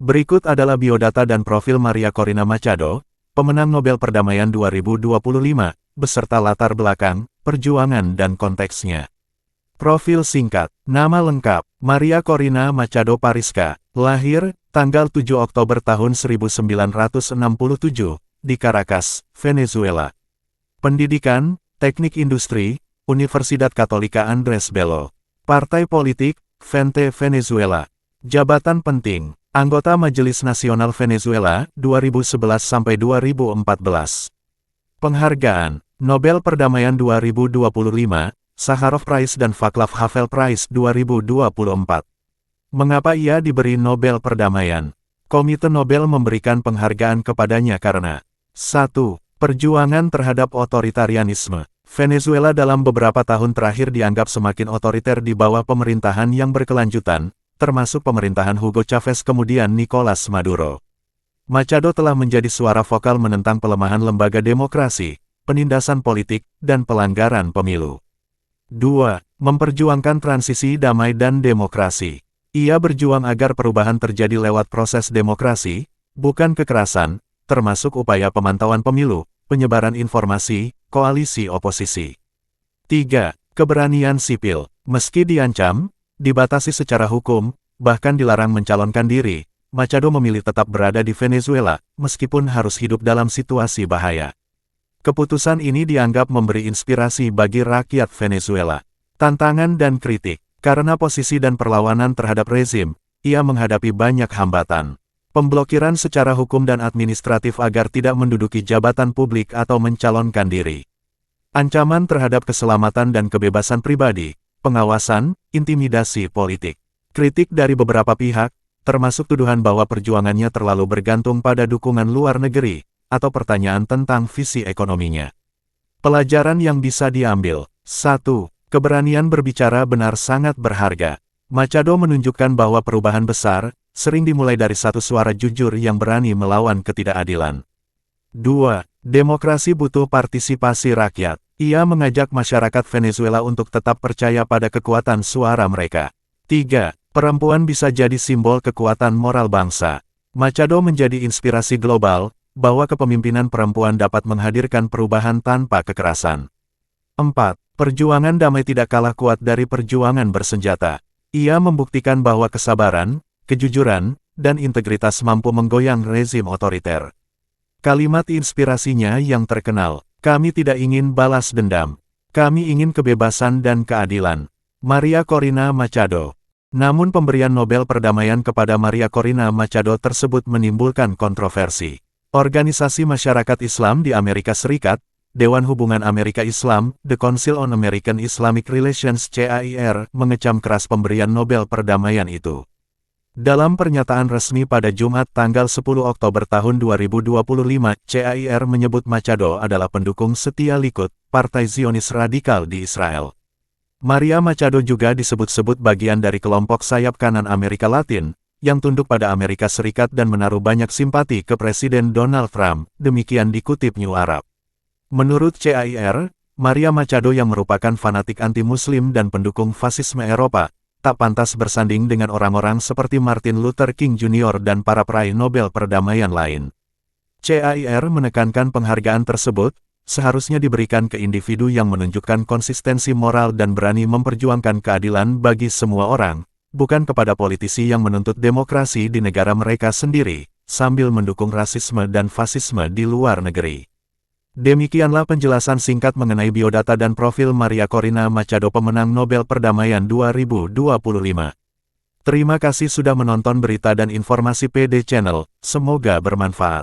Berikut adalah biodata dan profil Maria Corina Machado, pemenang Nobel Perdamaian 2025, beserta latar belakang, perjuangan dan konteksnya. Profil singkat, nama lengkap, Maria Corina Machado Pariska, lahir, tanggal 7 Oktober tahun 1967, di Caracas, Venezuela. Pendidikan, Teknik Industri, Universidad Katolika Andrés Bello. Partai politik, Frente Venezuela. Jabatan penting, anggota Majelis Nasional Venezuela, 2011-2014. Penghargaan, Nobel Perdamaian 2025, Sakharov Prize dan Václav Havel Prize 2024. Mengapa ia diberi Nobel Perdamaian? Komite Nobel memberikan penghargaan kepadanya karena 1. Perjuangan terhadap otoritarianisme. Venezuela dalam beberapa tahun terakhir dianggap semakin otoriter di bawah pemerintahan yang berkelanjutan, termasuk pemerintahan Hugo Chavez kemudian Nicolas Maduro. Machado telah menjadi suara vokal menentang pelemahan lembaga demokrasi, penindasan politik, dan pelanggaran pemilu. 2. Memperjuangkan transisi damai dan demokrasi. Ia berjuang agar perubahan terjadi lewat proses demokrasi, bukan kekerasan, termasuk upaya pemantauan pemilu, penyebaran informasi, koalisi oposisi. 3. Keberanian sipil. Meski diancam, dibatasi secara hukum, bahkan dilarang mencalonkan diri, Machado memilih tetap berada di Venezuela, meskipun harus hidup dalam situasi bahaya. Keputusan ini dianggap memberi inspirasi bagi rakyat Venezuela. Tantangan dan kritik. Karena posisi dan perlawanan terhadap rezim, ia menghadapi banyak hambatan. Pemblokiran secara hukum dan administratif agar tidak menduduki jabatan publik atau mencalonkan diri. Ancaman terhadap keselamatan dan kebebasan pribadi, pengawasan, intimidasi politik. Kritik dari beberapa pihak, termasuk tuduhan bahwa perjuangannya terlalu bergantung pada dukungan luar negeri, atau pertanyaan tentang visi ekonominya. Pelajaran yang bisa diambil. 1. Keberanian berbicara benar sangat berharga. Machado menunjukkan bahwa perubahan besar, sering dimulai dari satu suara jujur yang berani melawan ketidakadilan. 2. Demokrasi butuh partisipasi rakyat. Ia mengajak masyarakat Venezuela untuk tetap percaya pada kekuatan suara mereka. 3. Perempuan bisa jadi simbol kekuatan moral bangsa. Machado menjadi inspirasi global, bahwa kepemimpinan perempuan dapat menghadirkan perubahan tanpa kekerasan. 4. Perjuangan damai tidak kalah kuat dari perjuangan bersenjata. Ia membuktikan bahwa kesabaran, kejujuran, dan integritas mampu menggoyang rezim otoriter. Kalimat inspirasinya yang terkenal, "Kami tidak ingin balas dendam. Kami ingin kebebasan dan keadilan." Maria Corina Machado. Namun pemberian Nobel Perdamaian kepada Maria Corina Machado tersebut menimbulkan kontroversi. Organisasi Masyarakat Islam di Amerika Serikat, Dewan Hubungan Amerika Islam, The Council on American Islamic Relations (CAIR), mengecam keras pemberian Nobel Perdamaian itu. Dalam pernyataan resmi pada Jumat tanggal 10 Oktober tahun 2025, CAIR menyebut Machado adalah pendukung setia Likud, Partai Zionis Radikal di Israel. Maria Machado juga disebut-sebut bagian dari kelompok sayap kanan Amerika Latin, yang tunduk pada Amerika Serikat dan menaruh banyak simpati ke Presiden Donald Trump, demikian dikutip New Arab. Menurut CAIR, Maria Machado yang merupakan fanatik anti-Muslim dan pendukung fasisme Eropa, tak pantas bersanding dengan orang-orang seperti Martin Luther King Jr. dan para peraih Nobel Perdamaian lain. CAIR menekankan penghargaan tersebut seharusnya diberikan ke individu yang menunjukkan konsistensi moral dan berani memperjuangkan keadilan bagi semua orang, bukan kepada politisi yang menuntut demokrasi di negara mereka sendiri, sambil mendukung rasisme dan fasisme di luar negeri. Demikianlah penjelasan singkat mengenai biodata dan profil Maria Corina Machado pemenang Nobel Perdamaian 2025. Terima kasih sudah menonton berita dan informasi PD Channel, semoga bermanfaat.